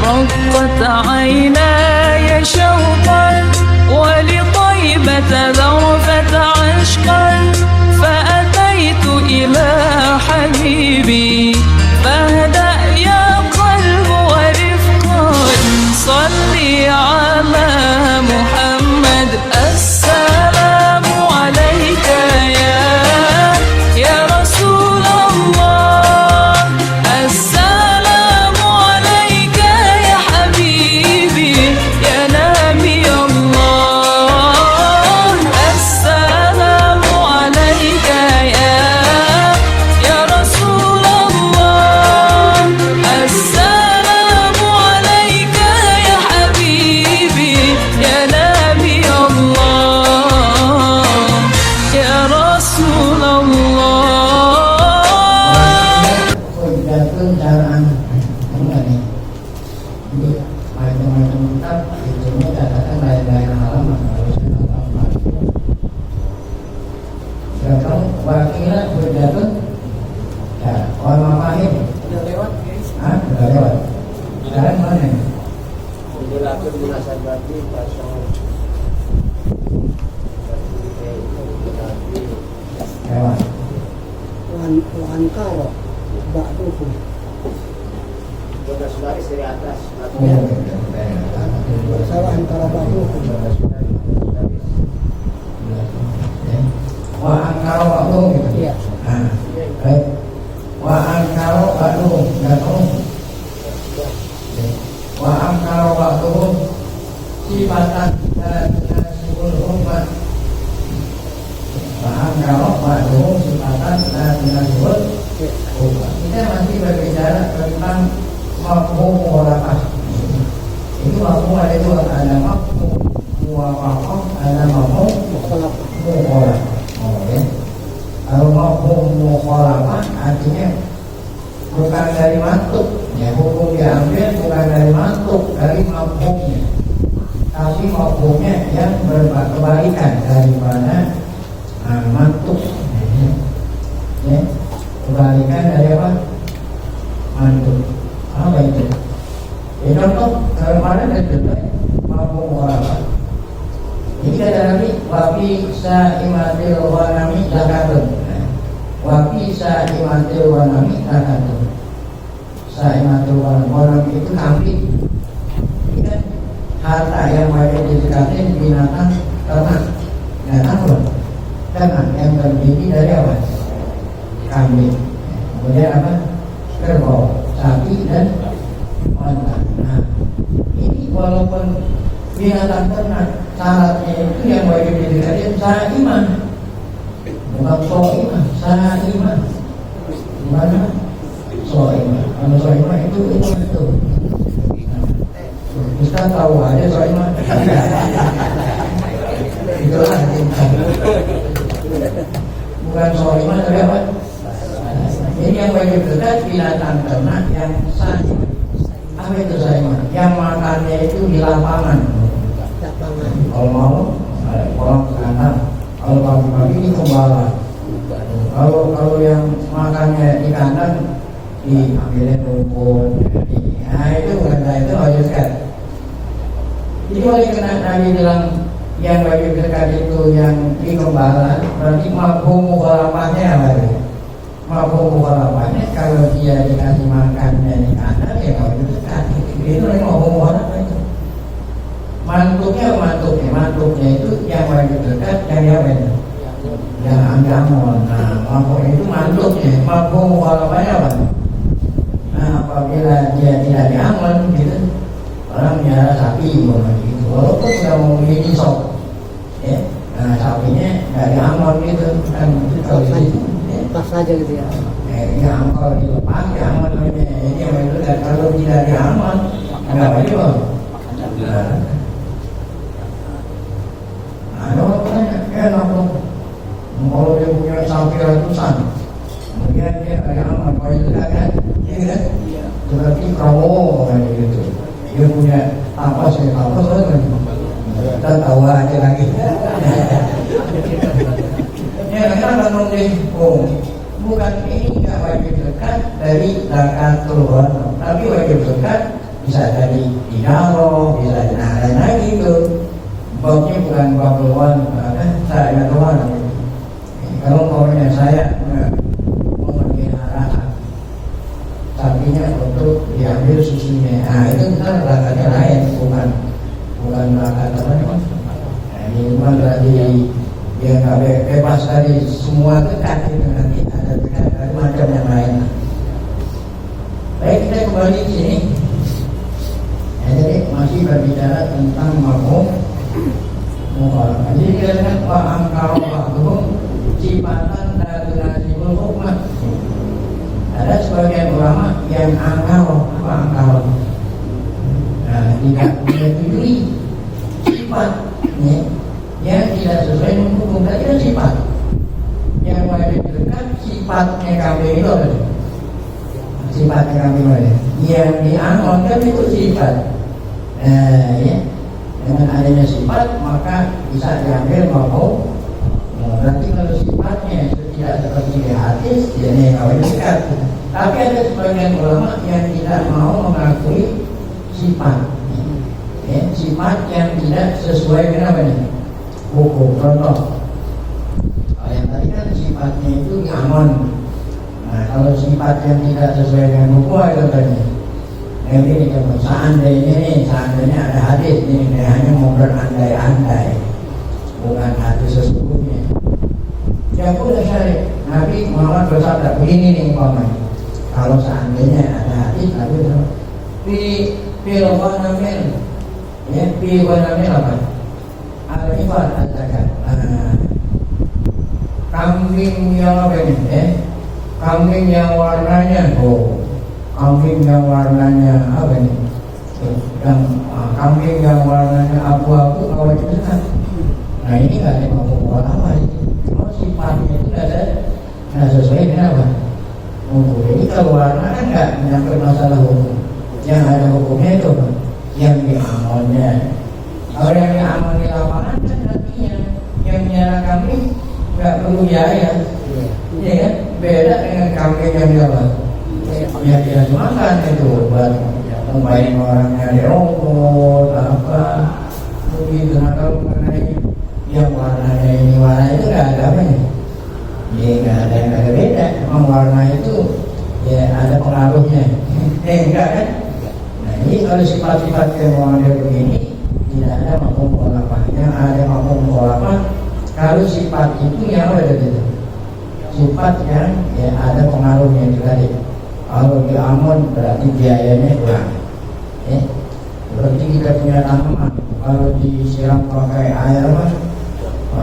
رقت عيناي شوقا ولطيبة ذرفت عشقا فأتيت إلى حبيبي فاهدأ يا قلب ورفقا صلي على محمد السلام عليك يا رسول الله السلام عليك يا حبيبي يا نبي الله السلام عليك يا رسول الله السلام عليك يا حبيبي يا نبي الله يا رسول الله. Datang jalan ini macam-macam kitab itu datang dari halaman harusnya halaman datang wakilnya berdatang ya orang mahir Udah lewat guys. udah lewat sekarang mana Menjelaskan munasabati pasal lewat Tuhan karo ba'duhum Bekas baris dari atas. salah antara ba'duhum wa angkaro waktu gitu iya baik wa angkaro waktu datang wa angkaro waktu sifatan dan nasibul umat wa angkaro waktu sifatan dan nasibul umat. Kita masih berbicara tentang mafhum mukhalafah. Itu mafhum ada dua, ada mafhum muwafaqah, ada mafhum mukhalafah. Ya. Kalau mafhum mukhalafah artinya bukan dari mantuk, ya hukum diambil bukan dari mantuk, dari mafhumnya. Tapi mafhumnya yang berbalikan daripada mantuk. Ya. Kebalikan dari apa? Mantuk. Apa itu? Ya contoh kemarin ada contoh mafhum mukhalafah. Jadi kata Nabi, wafi sa'imatil wanami zakatun. Wafi sa'imatil wanami zakatun. Sa'imatil wanami itu kambing. Ini kan harta yang wajib dizakatin binatang ternak. Binatang apa? Ternak yang terdiri dari apa? Kambing. Kemudian apa? Kerbau, sapi dan onta. Nah, ini walaupun binatang ternak syaratnya itu yang wajib didekati sa'imah, bukan so'imah, sa'imah. Gimana? So'imah. Kalau so'imah itu. Ustaz tahu aja so'imah. Itulah kita. Bukan so'imah tapi apa? Ini yang wajib dekat binatang ternak yang sa'imah. Apa itu sa'imah? Yang makannya itu di lapangan. Kalau mau orang kantor, kalau pagi-pagi ini gembala. Kalau yang makannya di kandang diambilin rumput. Nah itu kata itu wajib dekat. Jadi oleh karena Nabi bilang yang wajib dekat itu yang di gembala, berarti mafhum mukhalafahnya apa? Mafhum mukhalafahnya kalau dia dikasih makannya di kandang ya wajib dekat. Itu yang mafhum mukhalafah itu. Mantuknya itu yang wajib dekat dari apa itu? Yang angamon. Nah, mafhum itu mantuknya. Mafhum mukhalafahnya apa? Nah, apabila dia tidak diamal gitu, orang nyara sapi gitu. Walaupun sudah mau beli sok, ya, nah sapinya nggak diamal gitu kan itu kalau itu. pas saja gitu ya. Yang kalau dilepas diamal namanya. Jadi yang wajib dekat kalau tidak diamal nggak wajib. Ada orang tanya, enak dong. Kalau dia punya sapi ratusan, kemudian dia ada aman, kalau itu kan, iya kan? Berarti kamu kayak gitu. Dia punya apa sih? Apa kan? Kita tahu aja lagi. Ya kan deh. Oh, bukan ini nggak wajib dekat dari zakat keluar, tapi wajib dekat bisa jadi dinaroh, bisa lain lagi itu. Babnya bukan bab luar, saya luar. Kalau umpamanya saya memelihara sapinya untuk diambil susunya, nah itu kita belakangnya lain, bukan belakang apa. Ini memang dari dia nggak bebas dari semua dekat itu, nanti ada dekat dari macam yang lain. Baik, kita kembali ke sini. Jadi masih berbicara tentang mafhum mukhalafah. Jadi kita lihat wa angkara ba'dhum sifatan la tunasibul hukmah. Ada sebagian ulama yang angkara. Nah, tidak menyetujui sifatnya yang tidak sesuai dengan hukum. Tadi ada sifat yang wajib dekat, sifatnya kambing itu ada. Sifatnya kambing ada. Yang diamalkan itu sifat. Ya. Dengan adanya sifat maka bisa diambil mafhum. Berarti kalau sifatnya tidak seperti di hadis, jadi kawin dekat. Tapi ada sebagian ulama yang tidak mau mengakui sifat, ya, sifat yang tidak sesuai dengan apa nih? Hukum. Contoh, kalau yang tadi kan sifatnya itu aman. Nah, kalau sifat yang tidak sesuai dengan hukum itu tadi. Ini seandainya ada hadis ini hanya mau berandai-andai, bukan hadis sesungguhnya. Ya boleh syarif. Nabi Muhammad bersabda begini nih umpamanya. Kalau seandainya ada hadis Nabi Pilwanamil, ya Pilwanamil apa? Al-Ifat katakan. Kambing yang apa ini? Kambing yang warnanya kambing yang warnanya apa ini? Kambing yang warnanya abu-abu kalau itu kan. Nah ini nggak ada mafhum apa itu. Kalau sifatnya itu nggak sesuai dengan apa? Hukum. Jadi kalau warna kan nggak menyangkut masalah hukum. Yang ada hukumnya itu yang diamalnya. Kalau yang diamal di lapangan kan artinya yang menyala kambing nggak perlu biaya. Iya kan? Beda dengan kambing yang diamal. Ya tidak makan itu buat membayar orangnya di rumput apa begitu. Nah kalau mengenai yang warnanya ini warna itu nggak ada apa nih? Ya nggak ada beda. Memang warna itu ya ada pengaruhnya. Enggak kan? Nah ini kalau sifat-sifat yang model begini tidak ada mafhum mukhalafah. Yang ada mafhum mukhalafah kalau sifat itu yang ada gitu. Sifat yang ya ada pengaruhnya itu tadi. Kalau di amun berarti biayanya kurang. Berarti kita punya tanaman. Kalau disiram pakai air apa?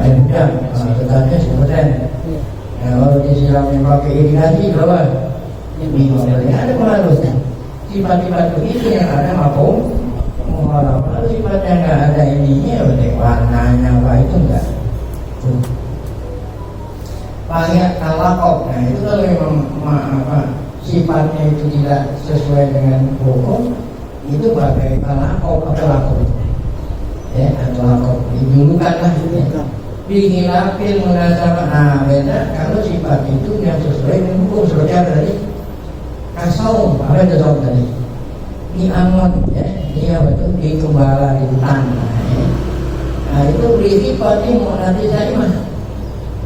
Air hujan, tetapnya 10%. Kalau disiramin pakai irigasi berapa? 5%. Ada pengaruhnya. Sifat-sifat begitu yang ada mafhum mukhalafah. Kalau sifatnya nggak ada ininya, berarti warnanya apa itu enggak. Banyak kalakop. Nah itu kalau memang sifatnya itu tidak sesuai dengan hukum, itu bagai kalakop atau lakop. Ya, atau lakop dijulukanlah ya. Bihilafil munasabah. Nah beda kalau sifat itu yang sesuai dengan hukum. Seperti apa tadi? Kasau, apa itu saum tadi? Diamun, ya, dia betul di gembala di hutan. Nah itu berisifat ini mau nanti saya mah.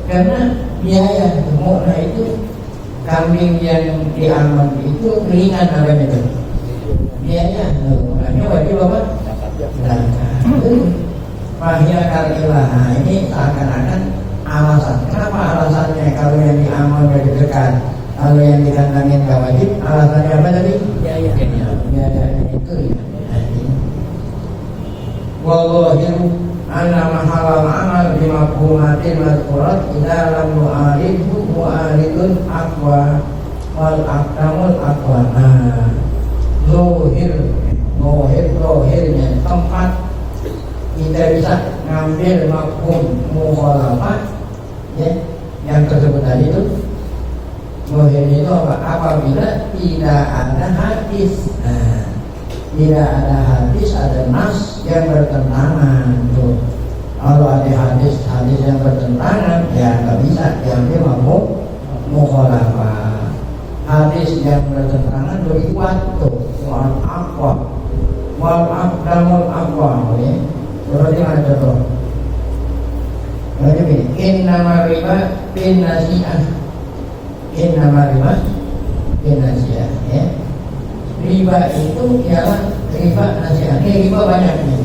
Karena biaya semua itu kambing yang diaman itu ringan namanya itu. Biaya, makanya wajib apa? Mahia kalilah. Nah ini seakan-akan alasan. Kenapa alasannya kalau yang diaman wajib dekat, kalau yang dikandangin gak wajib? Alasannya apa tadi? Biaya. Biayanya itu ya. Wallahiru anna mahalal amal bimafhumatin madhurat idza lam nu'aridhu mu'aridun aqwa wal aqdamul aqwa. Lohirnya tempat kita bisa ngambil mafhum mukhalafah ya, yang tersebut tadi itu. Lohir itu apa? Apabila tidak ada hadis. Tidak ada hadis, ada nas yang bertentangan tuh. Kalau ada hadis yang bertentangan, ya nggak bisa diambil mafhum mukhalafah. Hadis yang bertentangan beri waktu, soal apa? wal aqdamul aqwa ya. Berarti ada tuh. Berarti ini innama riba bin nasi'ah. Innama riba bin nasi'ah ya. Riba itu ialah riba nasi'ah. Ini riba banyak nih.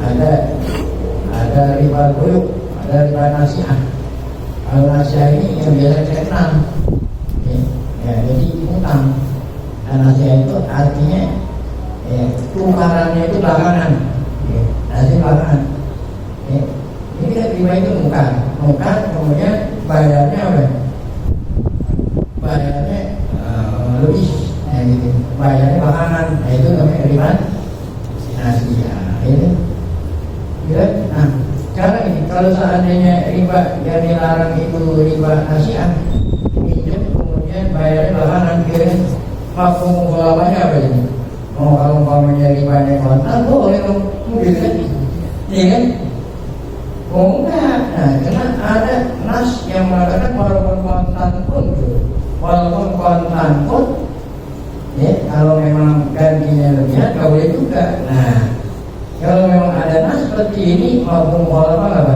Ada riba buyuk, ada riba nasi'ah. Kalau nasi'ah ini yang biasa kita kenal ya, jadi utang. Dan nasi'ah itu artinya ya, tukarannya itu belakangan ya, nasi'ah belakangan ya. Ini kan riba itu muka kemudian bayarnya apa? Bayarnya lebih ya, gitu. Bayarnya belakangan, nah, itu namanya riba nasi'ah itu ya. Nah sekarang ini kalau seandainya riba yang dilarang itu riba nasi'ah, pinjam kemudian bayarnya belakangan, kira mafhum mukhalafahnya apa ini? Oh kalau umpamanya ribanya kontan boleh dong, mungkin kan? Iya kan? Oh enggak, nah karena ada nas yang mengatakan walaupun kontan pun ya kalau memang gantinya lebihan nggak boleh juga. Nah kalau memang ada nas seperti ini mafhum mukhalafah apa?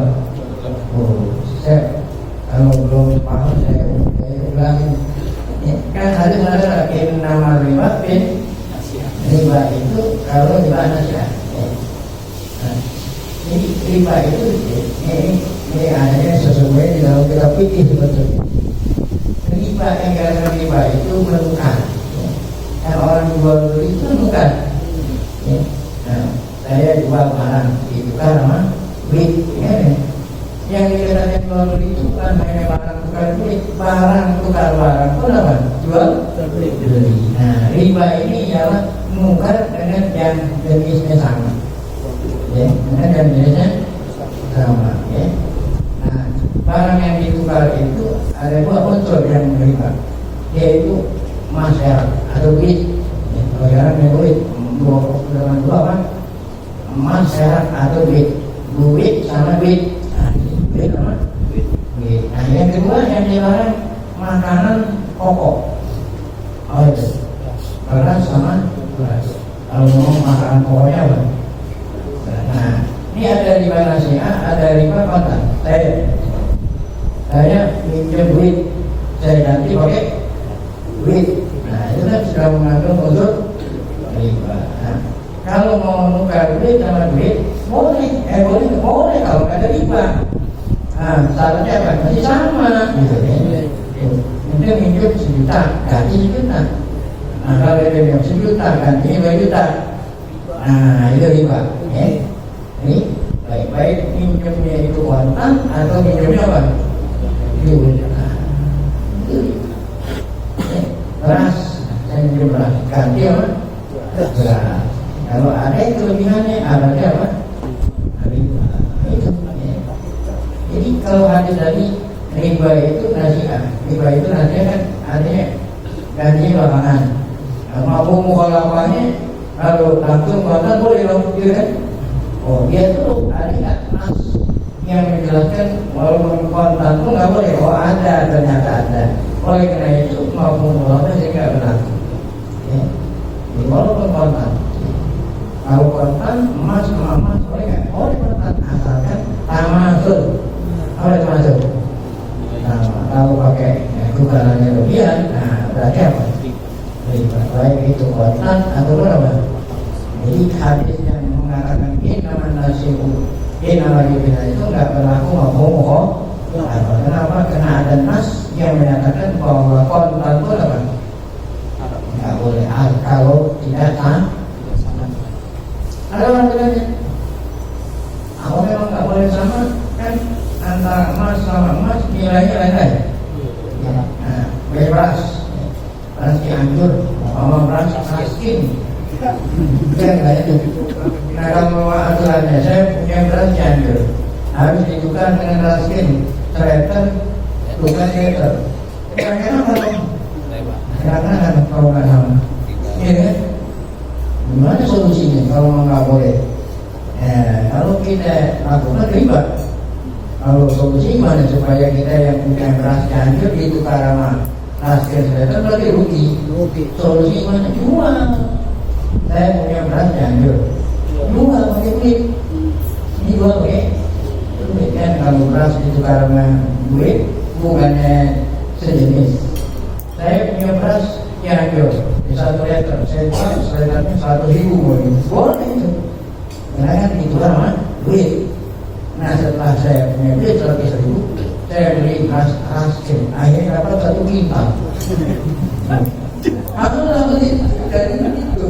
Oh, saya kalau belum paham saya ulangin. Kan ada nama riba bin riba itu kalau riba nasi'ah. Nah, ini riba itu ini adanya sesungguhnya di dalam kitab fikih sebetulnya. Riba yang karena riba itu menukar. Yang orang jual beli itu menukar. Nah, saya jual barang ditukar sama duit. Yang dikatakan jual beli itu bukan hanya barang tukar duit, barang tukar barang pun apa? Jual beli. Nah, riba ini ialah menukar dengan yang jenisnya sama. Ya, dengan yang jenisnya sama. Ya. Nah, barang yang ditukar itu ada dua unsur yang riba, yaitu masyarakat atau duit. Ya, kalau sekarang yang duit dengan dua apa? Masyarakat atau duit sama duit. Nah yang kedua yang dilarang makanan pokok. Oh itu beras sama beras. Kalau ngomong makanan pokoknya apa? Nah ini ada riba nasi'ah, ada riba kontan. Saya pinjam duit, saya ganti pakai duit. Nah itu kan sudah mengandung unsur riba. Nah, kalau mau nukar duit sama duit boleh kalau nggak ada riba. Nah, syaratnya apa? Masih sama gitu ya. Itu minjem 1 juta, ganti 1 juta. Nah, kalau dia minjem 1 juta, ganti 2 juta. Nah, itu riba ya. Ini baik-baik minjemnya itu kontan atau minjemnya apa? Duit. Nah, itu beras, saya minjem beras, ganti apa? Beras. Kalau ada kelebihannya, ada apa? Riba. Itu ya. Jadi kalau ada dari riba itu nasi'ah, riba itu nasi'ah kan artinya ganti belakangan. Mafhum mukhalafahnya kalau langsung kontan boleh dong, gitu kan? Oh dia tuh ada nas yang menjelaskan walaupun kontan pun nggak boleh. Oh ada, ternyata ada. Oleh karena itu mafhum mukhalafahnya saya nggak berlaku. Ya. Jadi, walaupun kontan, kalau kontan emas sama emas boleh nggak? Boleh kontan asalkan tamasul. Apa itu masuk? Nah, kalau pakai tukarannya lebihan, nah berarti apa? Riba. Baik itu kontan atau apa? Jadi hadis yang mengatakan innaman nasi'u innama riba itu nggak berlaku mafhum mukhalafah. Kenapa? Karena ada nas yang menyatakan bahwa kontan itu apa? Nggak boleh. Kalau tidak sama. Ada orang bilangnya, kalau memang nggak boleh sama kan antara emas sama emas nilainya lain-lain. Nah, beras Cianjur sama beras miskin, kan nggak itu. Nah kalau aturannya saya punya beras Cianjur harus ditukar dengan beras miskin, treter, tukar treter. Kira-kira kan kalau nggak sama, iya kan? Gimana solusinya kalau nggak boleh? Kalau kita lakukan riba. Kalau solusi mana supaya kita yang punya beras Cianjur ditukar sama beras Treter berarti rugi. Solusi mana? Jual. Saya punya beras Cianjur, jual pakai duit. Ini jual pakai duit kan. Kalau beras itu karena duit, bukannya sejenis. Saya punya beras Cianjur di 1 liter, saya jual 1 liternya 100.000 boleh itu. Karena kan itu kan duit. Nah setelah saya punya duit 100.000, saya beli beras hasil, akhirnya dapat 1 kintal. Aku beli dari itu.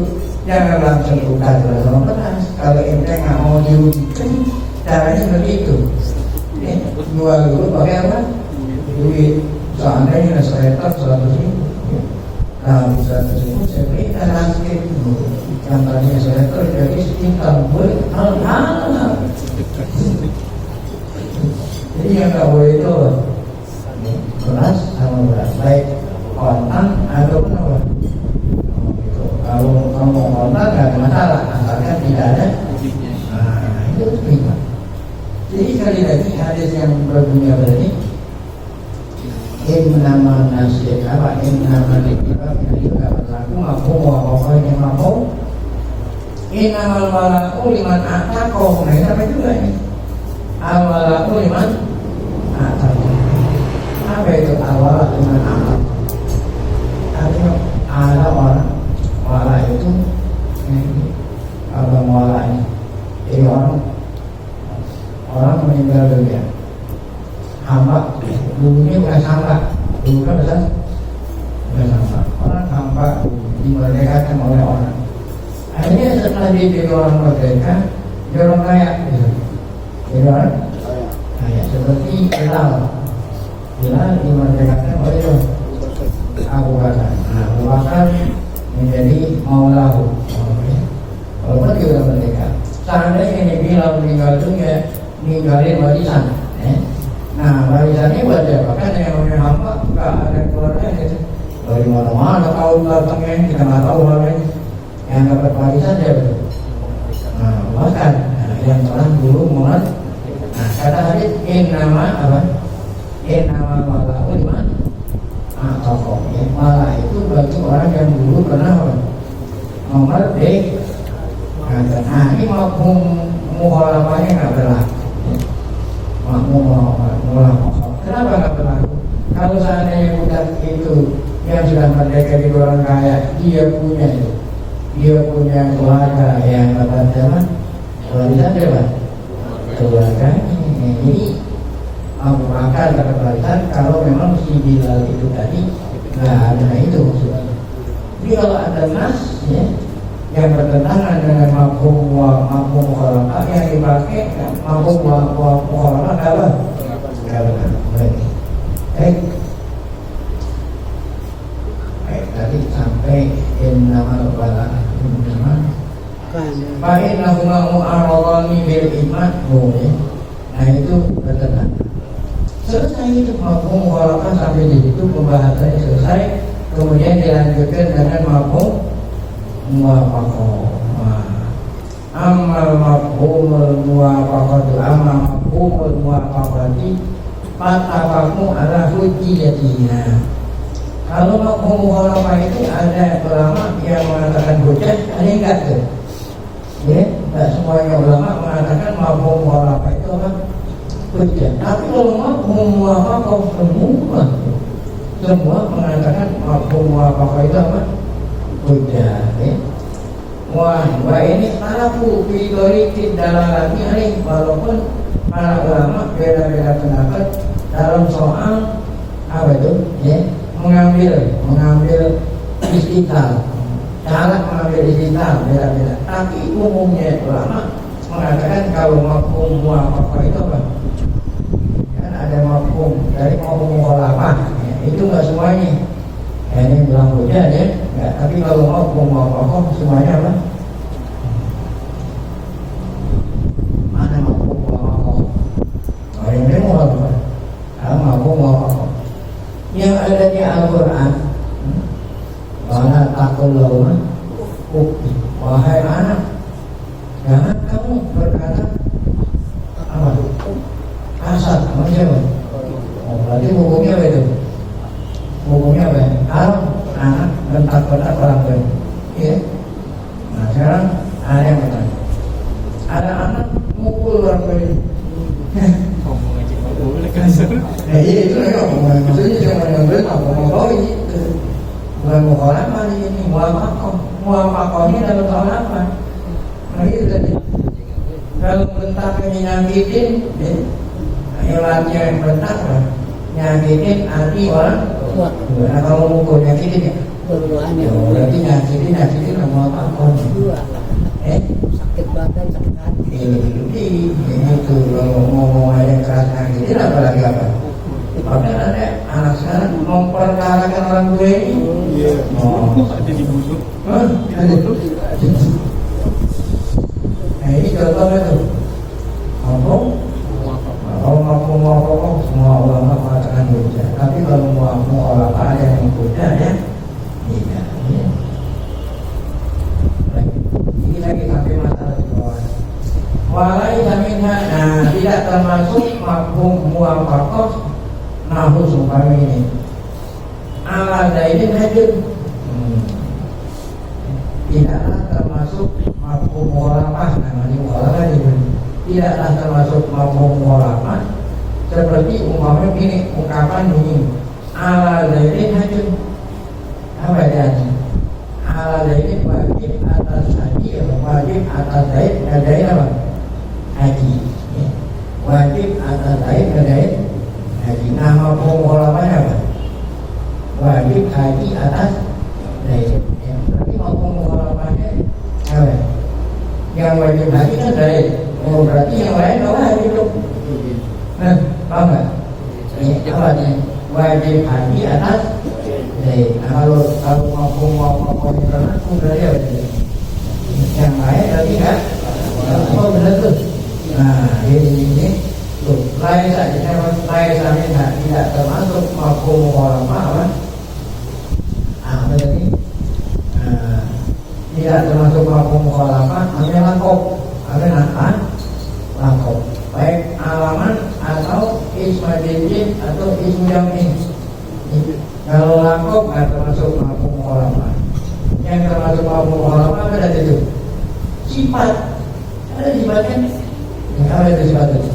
Jangan langsung buka sama beras. Kalau ente nggak mau dirugikan, caranya begitu. Jual dulu pakai apa? Duit. Seandainya sekitar 100.000, nah 100.000 saya beli hasil. Yang tadinya sekitar jadi sekitar boleh hal-hal. Jadi yang nggak boleh itu beras sama beras, baik kontan ataupun apa. Kalau kamu kontan nggak ada masalah, asalkan tidak ada. Nah itu terima. Jadi sekali lagi hadis yang berbunyi berarti innama nasib apa innama dikibab itu nggak berlaku mampu pokoknya mampu innamal malaku liman atakoh. Nah ini apa juga ini awalaku liman atakoh. Apa itu awal liman atakoh? Artinya ada orang wala itu apa walanya? Jadi orang meninggal dunia, hamba dulunya bukan hamba, dulu kan bukan hamba. Orang hamba dimerdekakan oleh orang. Akhirnya setelah dia jadi orang merdeka, dia orang kaya, jadi orang kaya seperti Bilal dimerdekakan oleh Abu Bakar. Nah, Abu Bakar menjadi maulahu. Walaupun dia sudah merdeka. Seandainya ini Bilal meninggal dunia, ninggalin warisan. Nah, warisannya buat siapa? Kan yang namanya hamba nggak ada keluarga gitu. Dari mana-mana kau datangnya, kita nggak tahu namanya. Yang dapat warisan siapa? Nah, bahkan yang orang dulu mulai. Nah, kata hadis innama apa? Innama malahu liman atakoh. Malah itu bagi orang yang dulu pernah memerdek. Nah, ini mafhum mukhalafahnya nggak berlaku. Mafhum mukhalafah. Kenapa nggak berlaku? Kalau seandainya budak itu yang sudah merdeka di orang kaya, dia punya keluarga yang dapat zaman warisan berapa? Keluarga. Jadi Abu Bakar dapat warisan kalau memang si Bilal itu tadi nggak ada itu maksudnya. Jadi kalau ada nas ya, yang bertentangan dengan mafhum mukhalafah yang dipakai mafhum mukhalafah apa? Baik, tadi sampai innamal balaa fa'innahumaa mu'arradani bil iman. Nah itu bertentangan. Selesai itu mafhum mukhalafah sampai di situ pembahasannya selesai. Kemudian dilanjutkan dengan mafhum muwafaqah. Amal mafhumul muwafaqatu amma mafhumul muwafaqati fatafaqu ala hujjiyatiha. Kalau mafhum mukhalafah itu ada ulama yang mengatakan hujjah, ada yang enggak tuh. Ya, enggak semuanya ulama mengatakan mafhum mukhalafah itu apa? Hujjah. Tapi kalau mafhum muwafaqah semua mengatakan mafhum muwafaqah itu apa? Hujjah. Ya. Wah ini talafu fi thoriqid dalalati alaih. Walaupun para ulama beda-beda pendapat dalam soal apa itu? Ya, mengambil istidlal. Cara mengambil istidlal beda-beda. Tapi umumnya ulama mengatakan kalau mafhum muwafaqah itu apa? Kan ada mafhum dari mafhum mukhalafah. Ya, itu enggak semuanya. Ya, ini bilang hujjah ya. Ya, tapi kalau mafhum muwafaqah semuanya apa? Mana mafhum muwafaqah? Oh, ini muwafaqah. Mafhum muwafaqah. Yang ada di Al-Quran, wala taqul lahuma uffin. Wahai anak, jangan kamu berkata apa? Kasar, macam apa? Oh, berarti hukumnya apa itu? Hukumnya apa? Kalau anak bentak-bentak orang tua, ya. Nah, sekarang ada yang bertanya, ada anak mukul orang tua ini. Ngomong aja nggak boleh kasar. Nah iya itu mereka ngomong, maksudnya cuma yang benar ngomong ini bukan mukhalafah ini, muwafaqah ini dalam soal apa? Nah itu tadi. Kalau bentaknya nyakitin, hewannya yang bentak lah, nyakitin hati orang. Nah kalau mukul nyakitin ya, Dua-duanya. berarti nyakitin muwafaqah. Dua lah. Sakit badan, sakit hati. Ini itu kalau ngomong aja keras nyakitin apalagi apa? Bahkan ada anak sekarang memperkarakan orang tua ini. Oh, Ada dibunuh. ada itu. Nah ini contohnya tuh. Ngomong, kalau ngomong semua ulama mengatakan berbeda. Tapi kalau mau ulama ada yang berbeda ya. Tidak. Ya. Baik. Ini lagi sampai masalah di bawah. Walai jaminha, nah tidak termasuk mafhum muwafaqah nahu sumpami ini. Ala zaidin hajun. Tidaklah termasuk mafhum mukhalafah, namanya mukhalafah itu. Tidaklah termasuk mafhum mukhalafah seperti umpamanya gini, ungkapan ini ala zaidin hajun. Apa artinya? Ala zaidin wajib atas haji, wajib atas zaid, ngadain apa? Haji. Ya. Wajib atas zaid, ngadain haji. Nah mafhum mukhalafahnya apa? Wajib haji atas zaid. Ya. Berarti mafhum mukhalafahnya apa? Yang wajib haji kan zaid. Oh berarti yang lain nggak wajib dong. Nah, paham nggak? Ini apa nih? Wajib haji atas zaid. Nah kalau mafhum mukhalafahnya berlaku berarti apa? Yang lain berarti nggak? Oh benar tuh. Nah ini tuh lain saja, lain saja tidak termasuk mafhum mukhalafah apa? Apa tadi? Tidak termasuk mafhum mukhalafah, namanya langkop. Apa namanya? Langkop. Baik alaman atau isma jinjin atau ismu jamin. Kalau langkop nggak termasuk mafhum mukhalafah. Yang termasuk mafhum mukhalafah ada itu sifat. Ada sifatnya. Apa itu sifat itu?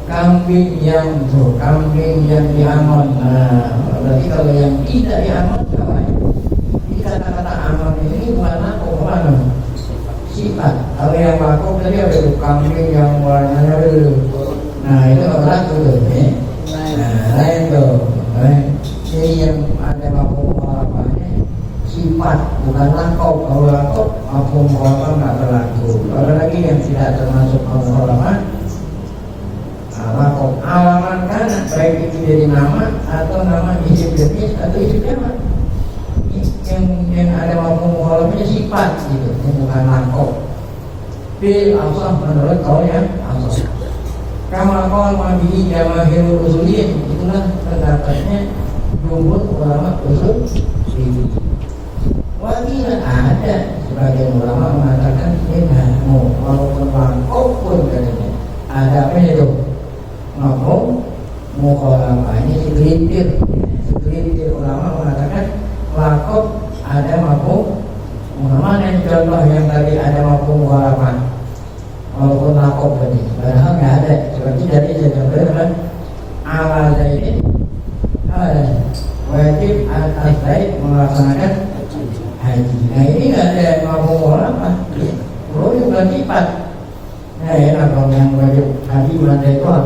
Kambing yang diamal. Nah, berarti kalau yang tidak diamal apa? Ini kata-kata amal ini bukan aku, mana? Sifat. Kalau yang laku tadi apa itu? Kambing yang warnanya itu. Nah, itu berlaku tuh. Nah, lain tuh. Ini yang ada mafhum mukhalafahnya sifat, bukan langkau. Kalau langkau mafhum mukhalafah nggak berlaku. Kalau lagi yang tidak termasuk mafhum mukhalafah, langkau alaman kan baik itu dari nama atau nama isim jenis atau isim jamak. Yang ada mafhum mukhalafahnya sifat gitu, bukan langkau. Bil asah menurut kau yang asah. Kama qaul mabihi jamaahirul usuliyyin, itulah pendapatnya jumhur ulama usul ini. Wakil ada sebagian ulama mengatakan mau walaupun langkau pun katanya ada apa itu mafhum mukhalafah ini segelintir ulama mengatakan langkau ada mafhum mukhalafah. Yang contoh yang tadi ada mafhum mukhalafah walaupun langkau tadi padahal nggak ada. Seperti tadi saya contohkan ala zaidin wajib atas zaid melaksanakan haji. Nah ini nggak ada mafhum mukhalafah. Kalau itu bukan sifat. Nah enak kalau yang wajib haji bulan Dzulhijjah.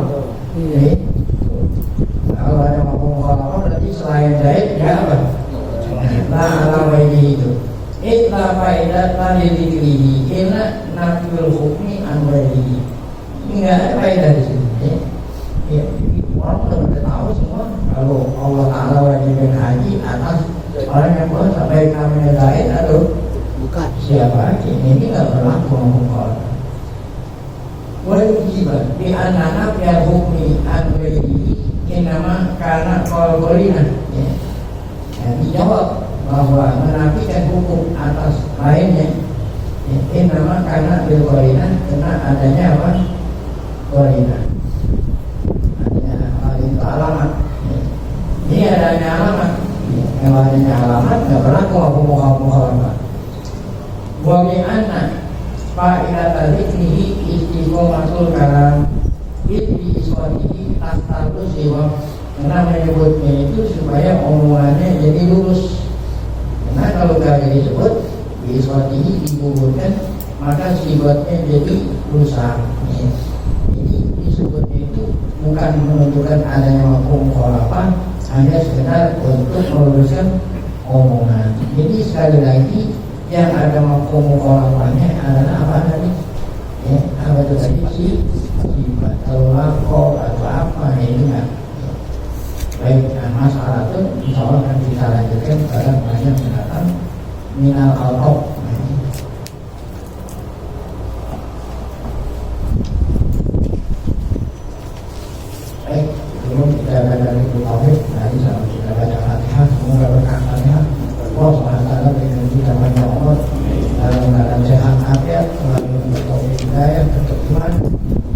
Jadi kalau ada mafhum mukhalafah berarti selain zaid ya apa? Nah ala ini itu. Illa faidat la lidikrihi illa nafyul hukmi an wajhihi. Ini nggak ada faedah di sini. Ya, orang sudah tahu semua kalau Allah Taala wajibkan haji atas orang yang puasa baik namanya zaid atau Bukan. siapa aja. Ini nggak berlaku mafhum mukhalafah. Wajib di anak ya hukmi an wajhihi inama karena qalqalina. Ya, dijawab bahwa menafikan hukum atas lainnya ini nama karena bilqarina, karena adanya apa? Qarina. Adanya alamat. Ini adanya alamat. Yang adanya alamat nggak berlaku mafhum mukhalafah. wa bi anna fa'ilata dzikrihi istiqomatul kalam bi iswatihi tahtalus siwa. Karena menyebutnya itu supaya omongannya jadi lurus. Karena kalau kagak disebut bi iswatihi digugurkan, maka sifatnya jadi rusak. Jadi disebutnya itu bukan menunjukkan adanya mafhum mukhalafah, hanya sekedar untuk meluruskan omongan. Jadi sekali lagi yang ada mafhum mukhalafahnya adalah apa tadi? Ya, apa itu tadi sifat atau lakon atau apa ini kan? Baik, masalah itu insya Allah akan kita lanjutkan pada pelajaran mendatang minal al-qab. Baik, sebelum kita baca buku tauhid, tadi sama kita baca Fatihah, semoga berkah Fatihah. Allah SWT dengan kita banyak umur dalam keadaan sehat afiat, selalu bertauhid hidayah, tetap iman.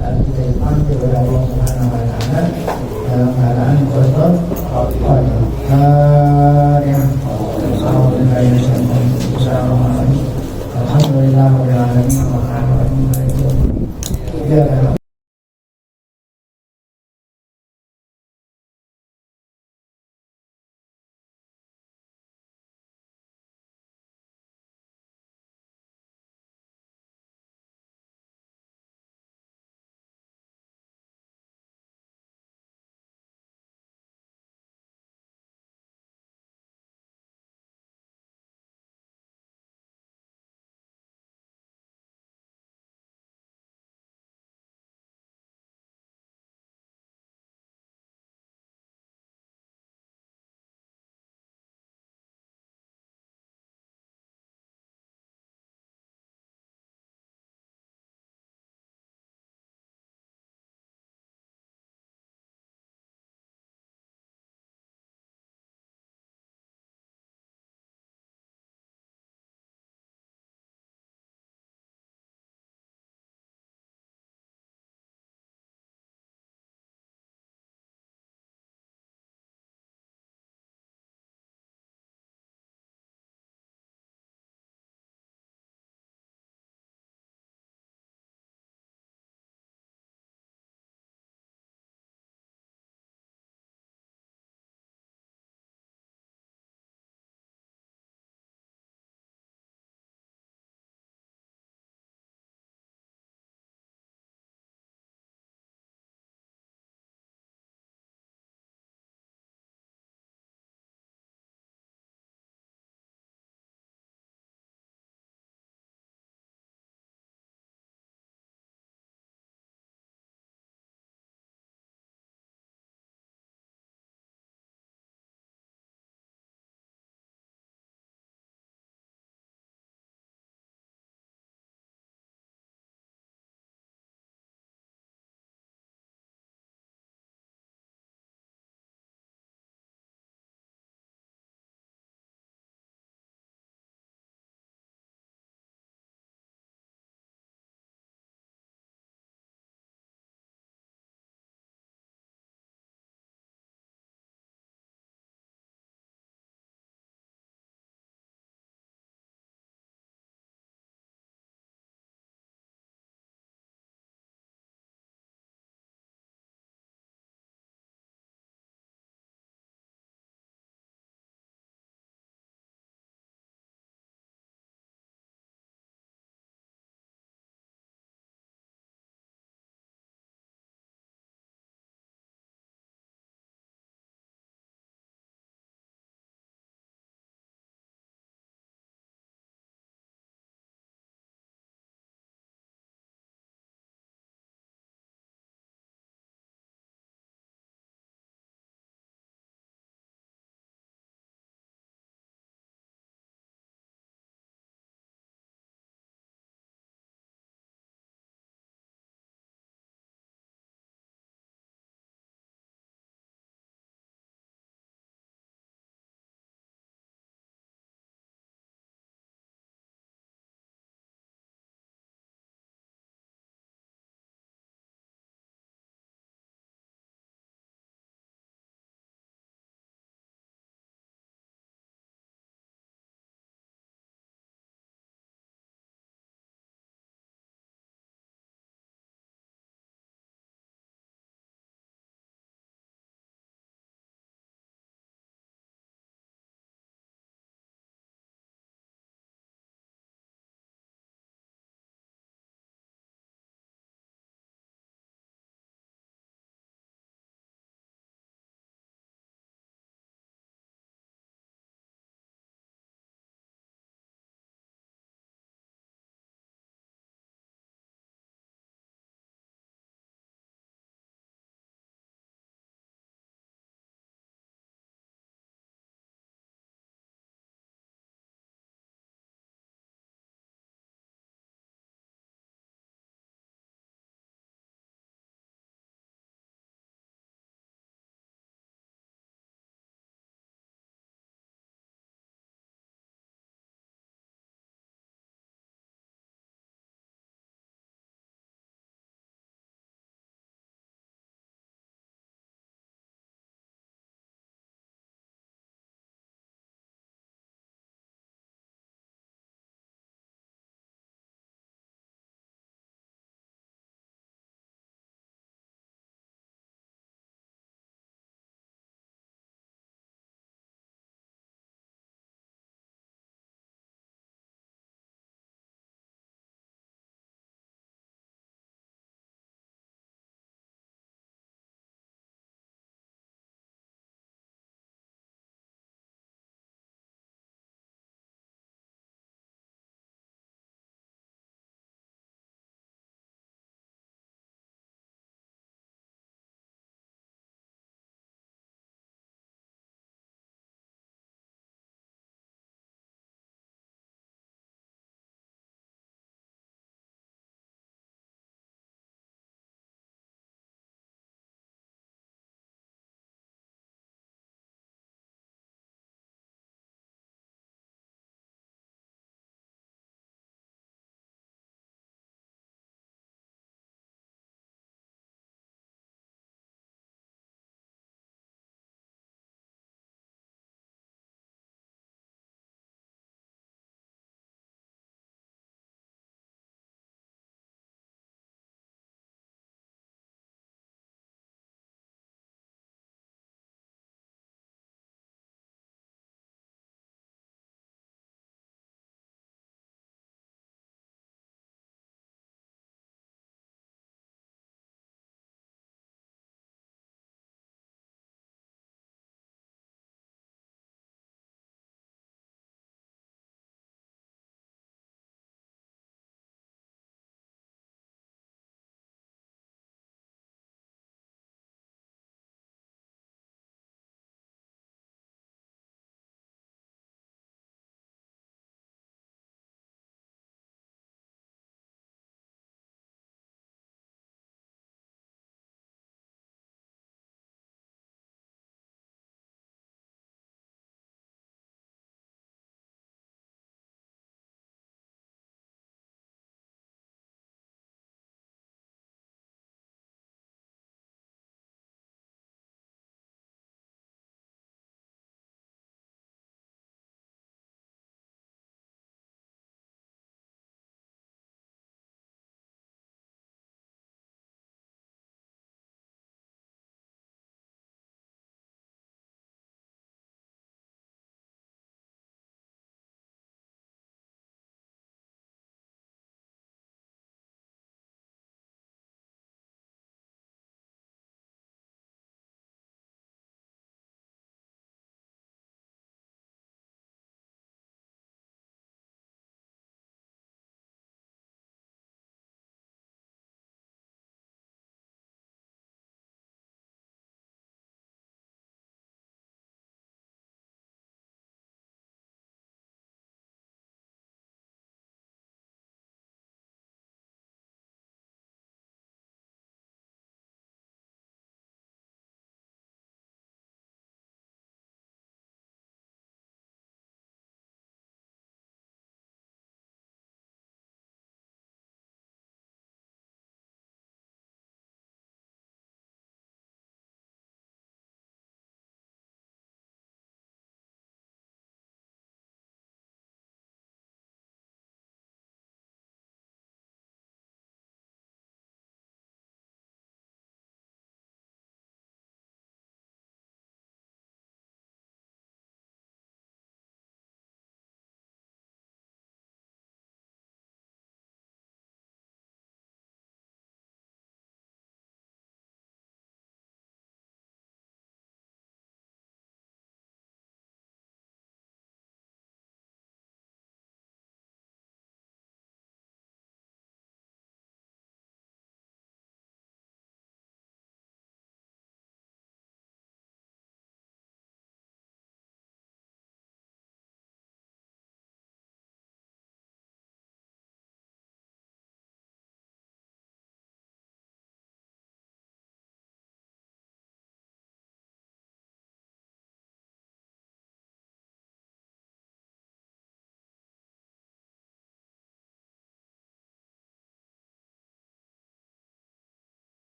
Saat kita dipanggil oleh Allah Subhanahu Wa Taala dalam keadaan kosong, Alhamdulillah,